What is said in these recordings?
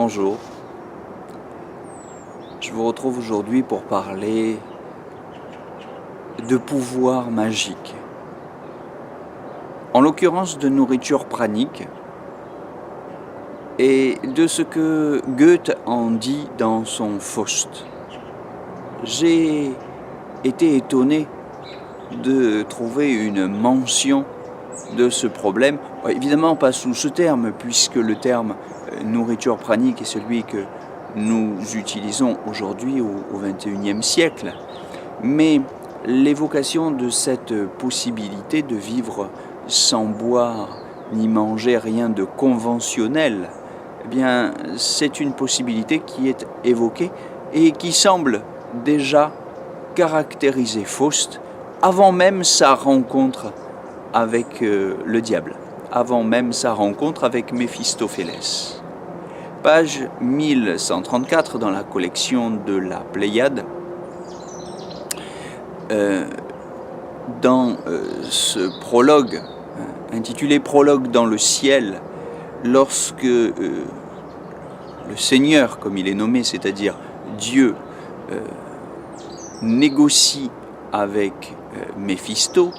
Bonjour, je vous retrouve aujourd'hui pour parler de pouvoir magique, en l'occurrence de nourriture pranique et de ce que Goethe en dit dans son Faust. J'ai été étonné de trouver une mention de ce problème, évidemment pas sous ce terme, puisque le terme nourriture pranique est celui que nous utilisons aujourd'hui au XXIe siècle, mais l'évocation de cette possibilité de vivre sans boire ni manger rien de conventionnel, eh bien, c'est une possibilité qui est évoquée et qui semble déjà caractériser Faust avant même sa rencontre avec le diable, avant même sa rencontre avec Méphistophélès. Page 1134 dans la collection de la Pléiade, dans ce prologue, intitulé Prologue dans le ciel, lorsque le Seigneur, comme il est nommé, c'est-à-dire Dieu, négocie avec Méphisto,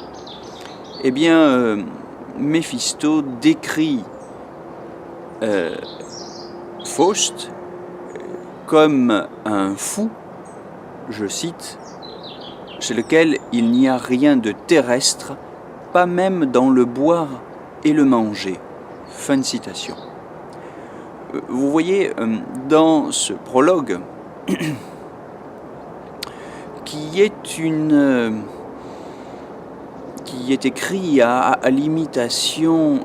eh bien, Méphisto décrit Faust comme un fou, je cite, chez lequel il n'y a rien de terrestre, pas même dans le boire et le manger. Fin de citation. Vous voyez, dans ce prologue, qui est écrit à l'imitation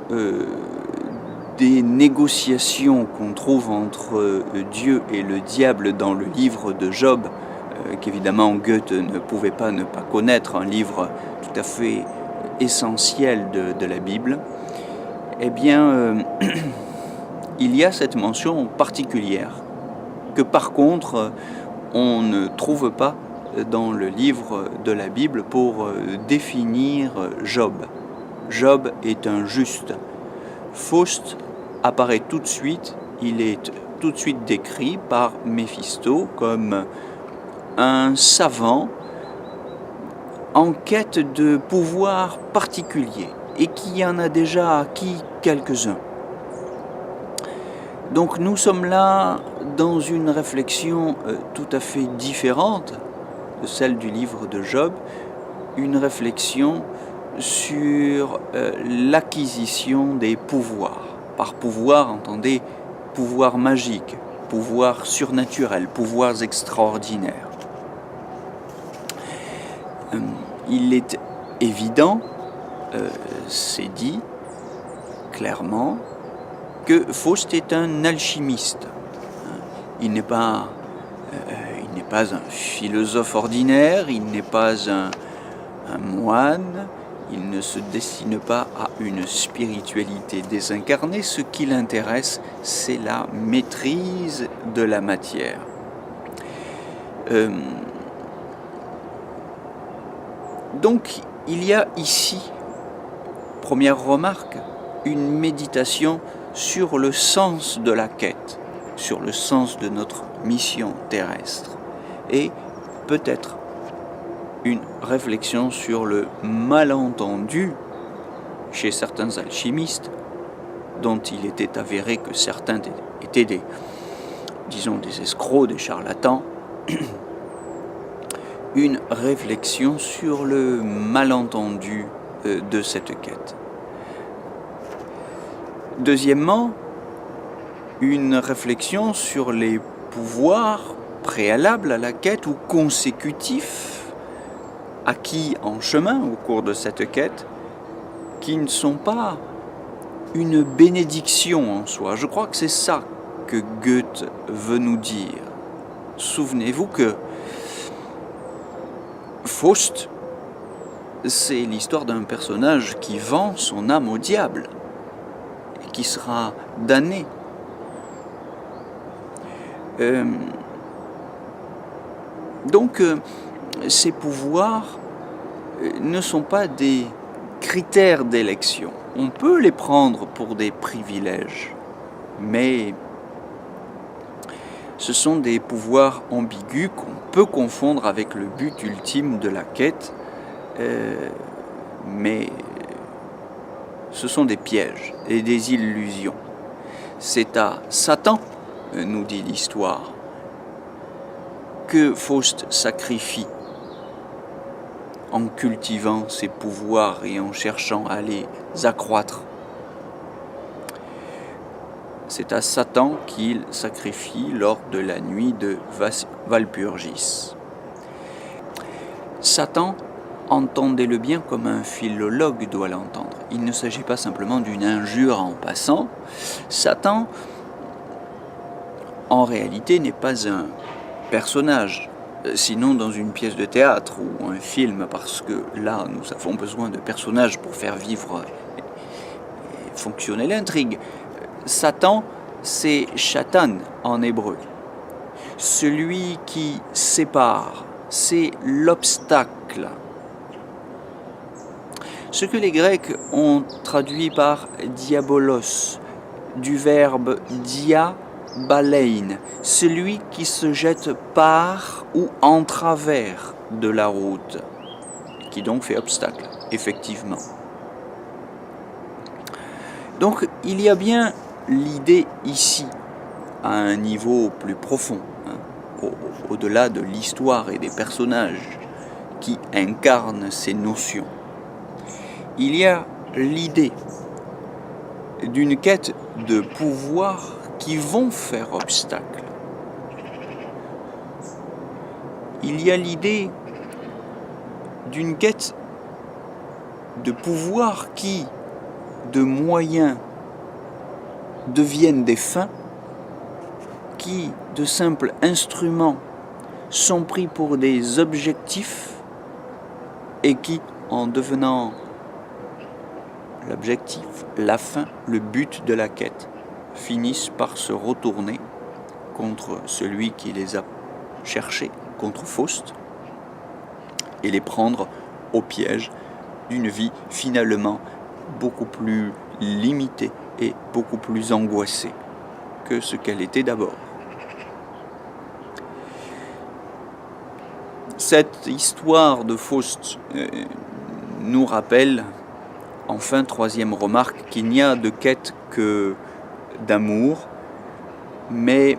des négociations qu'on trouve entre Dieu et le diable dans le livre de Job, qu'évidemment Goethe ne pouvait pas ne pas connaître, un livre tout à fait essentiel de la Bible, eh bien, il y a cette mention particulière que par contre on ne trouve pas dans le livre de la Bible pour définir Job. Job est un juste. Faust apparaît tout de suite, il est tout de suite décrit par Méphisto comme un savant en quête de pouvoir particulier et qui en a déjà acquis quelques-uns. Donc nous sommes là dans une réflexion tout à fait différente de celle du livre de Job, une réflexion sur l'acquisition des pouvoirs. Par pouvoir, entendez, pouvoir magique, pouvoir surnaturel, pouvoirs extraordinaires. Il est évident, c'est dit clairement, que Faust est un alchimiste. Il n'est pas un philosophe ordinaire, il n'est pas un moine, il ne se destine pas à une spiritualité désincarnée. Ce qui l'intéresse, c'est la maîtrise de la matière. Donc, il y a ici, première remarque, une méditation sur le sens de la quête, sur le sens de notre mission terrestre, et peut-être une réflexion sur le malentendu chez certains alchimistes, dont il était avéré que certains étaient des escrocs, des charlatans, une réflexion sur le malentendu de cette quête. Deuxièmement, une réflexion sur les pouvoirs préalables à la quête ou consécutifs acquis en chemin au cours de cette quête, qui ne sont pas une bénédiction en soi. Je crois que c'est ça que Goethe veut nous dire. Souvenez-vous que Faust, c'est l'histoire d'un personnage qui vend son âme au diable et qui sera damné. Donc, ces pouvoirs ne sont pas des critères d'élection. On peut les prendre pour des privilèges, mais Ce sont des pouvoirs ambigus qu'on peut confondre avec le but ultime de la quête, mais ce sont des pièges et des illusions. C'est à Satan, nous dit l'histoire, que Faust sacrifie en cultivant ses pouvoirs et en cherchant à les accroître. C'est à Satan qu'il sacrifie lors de la nuit de Walpurgis. Satan, entendez-le bien comme un philologue doit l'entendre. Il ne s'agit pas simplement d'une injure en passant. Satan, en réalité, n'est pas un personnage, sinon dans une pièce de théâtre ou un film, parce que là, nous avons besoin de personnages pour faire vivre et fonctionner l'intrigue. Satan, c'est Shatan en hébreu. Celui qui sépare, c'est l'obstacle. Ce que les Grecs ont traduit par diabolos, du verbe diabalein, celui qui se jette par ou en travers de la route, qui donc fait obstacle, effectivement. Donc il y a bien l'idée ici, à un niveau plus profond, au-delà de l'histoire et des personnages qui incarnent ces notions. Il y a l'idée d'une quête de pouvoir qui vont faire obstacle. Il y a l'idée d'une quête de pouvoir qui, de moyens, deviennent des fins, qui, de simples instruments, sont pris pour des objectifs et qui, en devenant l'objectif, la fin, le but de la quête, finissent par se retourner contre celui qui les a cherchés, contre Faust, et les prendre au piège d'une vie finalement beaucoup plus limitée et beaucoup plus angoissée que ce qu'elle était d'abord. Cette histoire de Faust nous rappelle, enfin, troisième remarque, qu'il n'y a de quête que d'amour, mais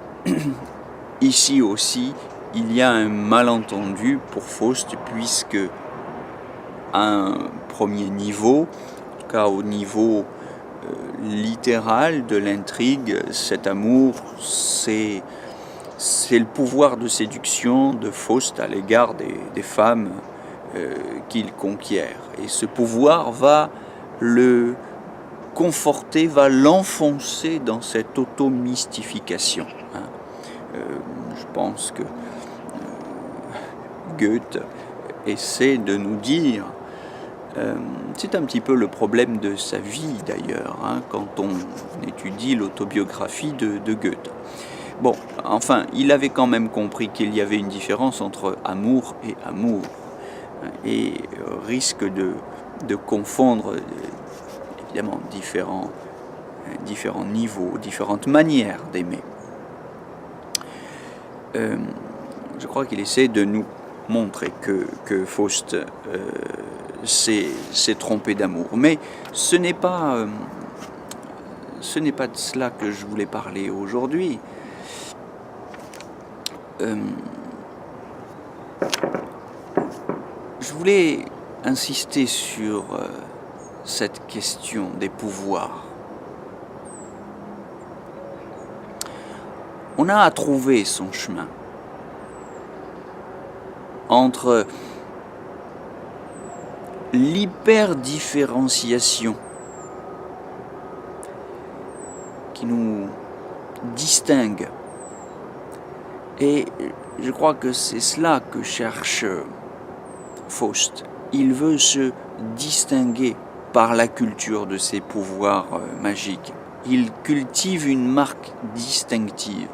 ici aussi, il y a un malentendu pour Faust, puisque à un premier niveau, en tout cas au niveau littéral de l'intrigue, cet amour, c'est le pouvoir de séduction de Faust à l'égard des femmes qu'il conquiert. Et ce pouvoir va le conforter, va l'enfoncer dans cette auto-mystification. Je pense que Goethe essaie de nous dire, c'est un petit peu le problème de sa vie d'ailleurs, quand on étudie l'autobiographie de Goethe. Bon, enfin, il avait quand même compris qu'il y avait une différence entre amour et amour, et risque de confondre évidemment différents niveaux, différentes manières d'aimer. Je crois qu'il essaie de nous montrer que Faust s'est trompé d'amour. Mais ce n'est pas de cela que je voulais parler aujourd'hui. Je voulais insister sur cette question des pouvoirs. On a à trouver son chemin entre l'hyperdifférenciation qui nous distingue, et je crois que c'est cela que cherche Faust. Il veut se distinguer par la culture de ses pouvoirs magiques. Il cultive une marque distinctive,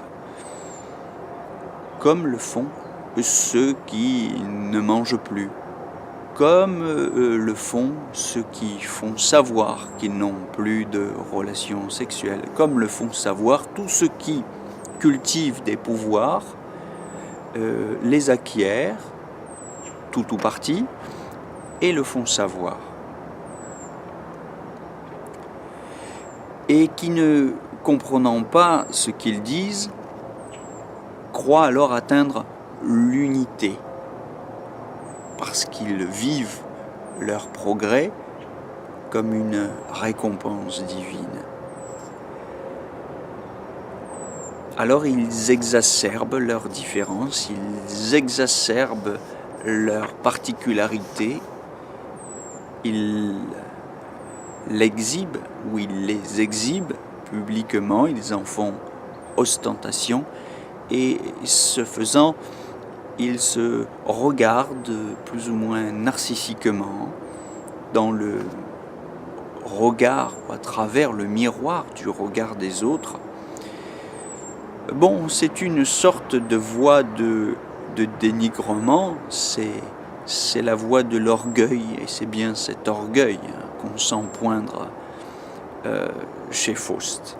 comme le font ceux qui ne mangent plus, comme le font ceux qui font savoir qu'ils n'ont plus de relations sexuelles, comme le font savoir tous ceux qui cultivent des pouvoirs, les acquièrent, tout ou partie, et le font savoir. Et qui, ne comprenant pas ce qu'ils disent, croient alors atteindre l'unité, parce qu'ils vivent leur progrès comme une récompense divine. Alors ils exacerbent leurs différences, ils exacerbent leurs particularités, ils l'exhibent ou ils les exhibent publiquement, ils en font ostentation et ce faisant, ils se regardent plus ou moins narcissiquement dans le regard, à travers le miroir du regard des autres. Bon, c'est une sorte de voie de dénigrement, c'est la voie de l'orgueil, et c'est bien cet orgueil qu'on sent poindre chez Faust.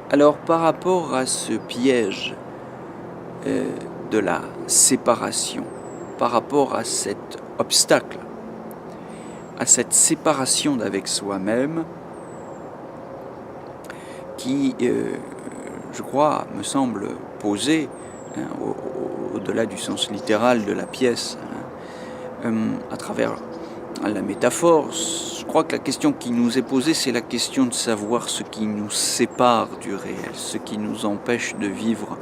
Alors par rapport à ce piège de la séparation, par rapport à cet obstacle, à cette séparation d'avec soi-même, qui, je crois, me semble poser, au-delà du sens littéral de la pièce, à travers la métaphore, je crois que la question qui nous est posée, c'est la question de savoir ce qui nous sépare du réel, ce qui nous empêche de vivre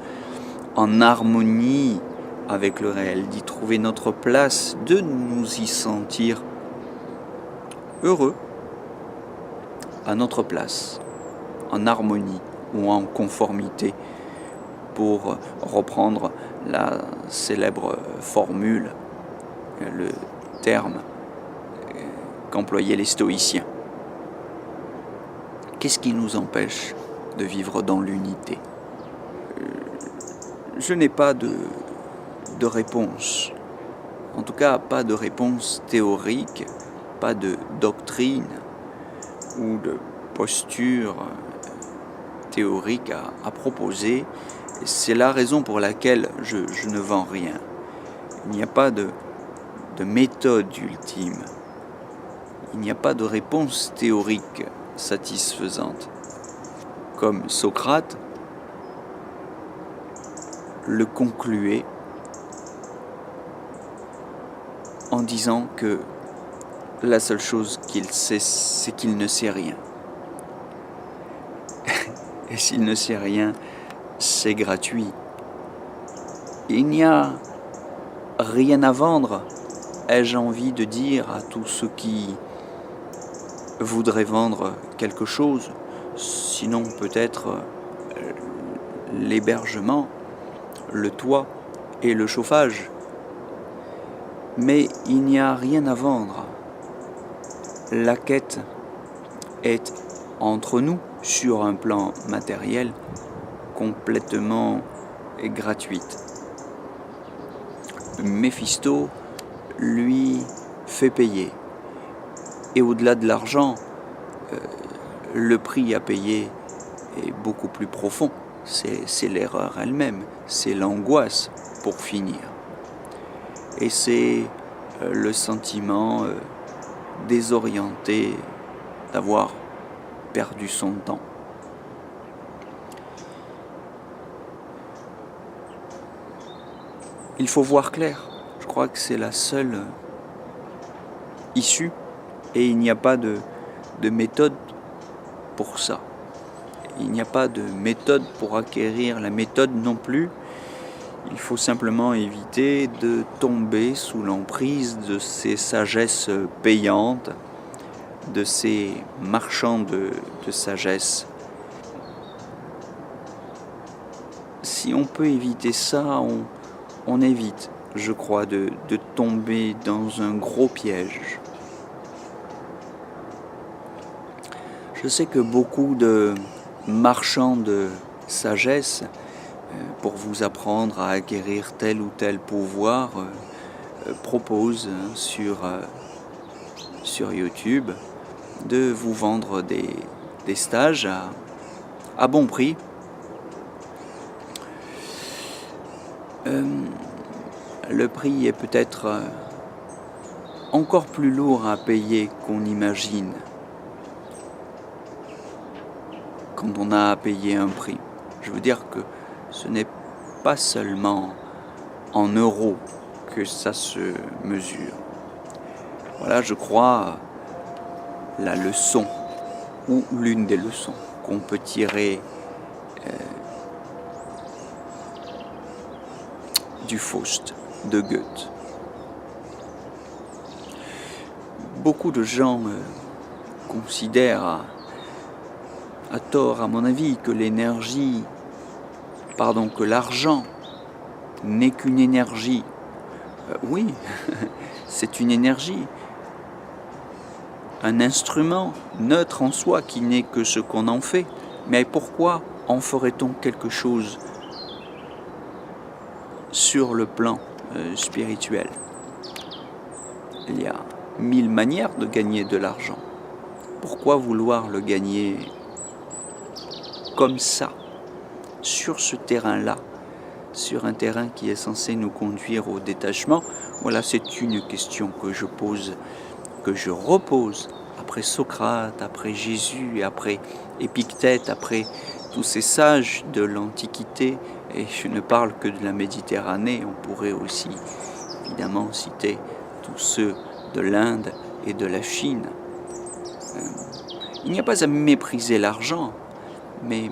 en harmonie avec le réel, d'y trouver notre place, de nous y sentir heureux à notre place, en harmonie ou en conformité, pour reprendre la célèbre formule, le terme qu'employaient les stoïciens. Qu'est-ce qui nous empêche de vivre dans l'unité ? Je n'ai pas de réponse, en tout cas pas de réponse théorique, pas de doctrine ou de posture théorique à proposer. C'est la raison pour laquelle je ne vends rien. Il n'y a pas de méthode ultime. Il n'y a pas de réponse théorique satisfaisante. Comme Socrate le concluait en disant que la seule chose qu'il sait, c'est qu'il ne sait rien. Et s'il ne sait rien, c'est gratuit. Il n'y a rien à vendre, ai-je envie de dire à tous ceux qui voudraient vendre quelque chose, sinon peut-être l'hébergement, le toit et le chauffage. Mais il n'y a rien à vendre. La quête est entre nous, sur un plan matériel, complètement gratuite. Méphisto, lui, fait payer. Et au-delà de l'argent, le prix à payer est beaucoup plus profond. C'est l'erreur elle-même, c'est l'angoisse pour finir. Et c'est le sentiment désorienté d'avoir perdu son temps. Il faut voir clair. Je crois que c'est la seule issue et il n'y a pas de méthode pour ça. Il n'y a pas de méthode pour acquérir la méthode non plus. Il faut simplement éviter de tomber sous l'emprise de ces sagesses payantes, de ces marchands de sagesse. Si on peut éviter ça, on évite, je crois, de tomber dans un gros piège. Je sais que beaucoup de marchands de sagesse, pour vous apprendre à acquérir tel ou tel pouvoir, proposent sur YouTube de vous vendre des stages à bon prix Le prix est peut-être encore plus lourd à payer qu'on imagine quand on a à payer un prix. Je veux dire que ce n'est pas seulement en euros que ça se mesure. Voilà, je crois, la leçon, ou l'une des leçons qu'on peut tirer du Faust de Goethe. Beaucoup de gens considèrent, à tort à mon avis, que que l'argent n'est qu'une énergie. Oui, c'est une énergie, un instrument neutre en soi qui n'est que ce qu'on en fait. Mais pourquoi en ferait-on quelque chose sur le plan spirituel? Il y a 1000 manières de gagner de l'argent. Pourquoi vouloir le gagner comme ça, sur ce terrain-là, sur un terrain qui est censé nous conduire au détachement? Voilà, c'est une question que je pose, que je repose après Socrate, après Jésus, après Épictète, après tous ces sages de l'Antiquité. Et je ne parle que de la Méditerranée, on pourrait aussi évidemment citer tous ceux de l'Inde et de la Chine. Il n'y a pas à mépriser l'argent, mais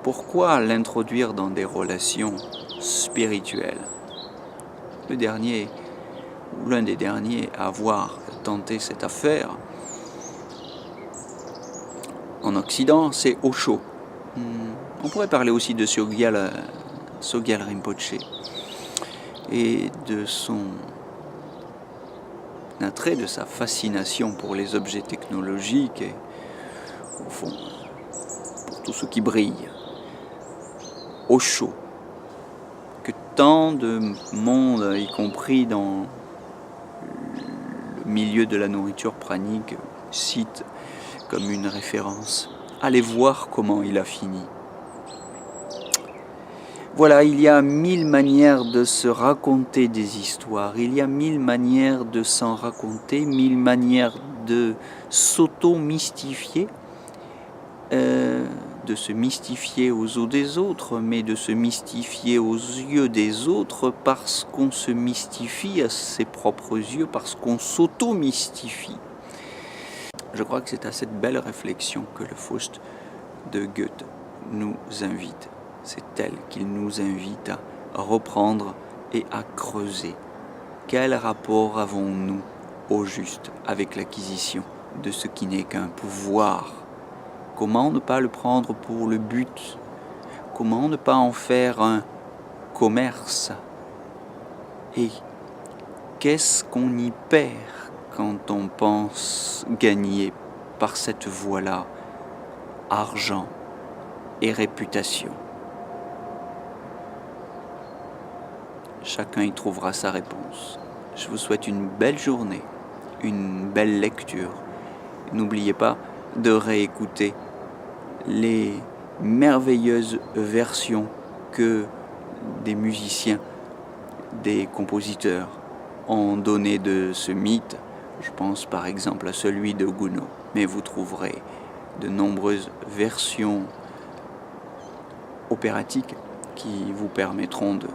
pourquoi l'introduire dans des relations spirituelles? Le dernier, ou l'un des derniers à avoir tenté cette affaire en Occident, c'est Osho. On pourrait parler aussi de Sogyal Rinpoche et de son attrait, de sa fascination pour les objets technologiques et au fond pour tout ce qui brille. Osho, que tant de monde, y compris dans le milieu de la nourriture pranique, cite comme une référence. Allez voir comment il a fini. Voilà, il y a 1000 manières de se raconter des histoires, il y a 1000 manières de s'en raconter, 1000 manières de s'auto-mystifier, de se mystifier aux yeux des autres, mais de se mystifier aux yeux des autres parce qu'on se mystifie à ses propres yeux, parce qu'on s'auto-mystifie. Je crois que c'est à cette belle réflexion que le Faust de Goethe nous invite. C'est elle qu'il nous invite à reprendre et à creuser. Quel rapport avons-nous au juste avec l'acquisition de ce qui n'est qu'un pouvoir? Comment ne pas le prendre pour le but? Comment ne pas en faire un commerce? Et qu'est-ce qu'on y perd quand on pense gagner par cette voie-là argent et réputation? Chacun y trouvera sa réponse. Je vous souhaite une belle journée, une belle lecture. N'oubliez pas de réécouter les merveilleuses versions que des musiciens, des compositeurs ont donné de ce mythe. Je pense par exemple à celui de Gounod, mais vous trouverez de nombreuses versions opératiques qui vous permettront de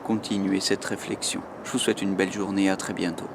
continuer cette réflexion. Je vous souhaite une belle journée, à très bientôt.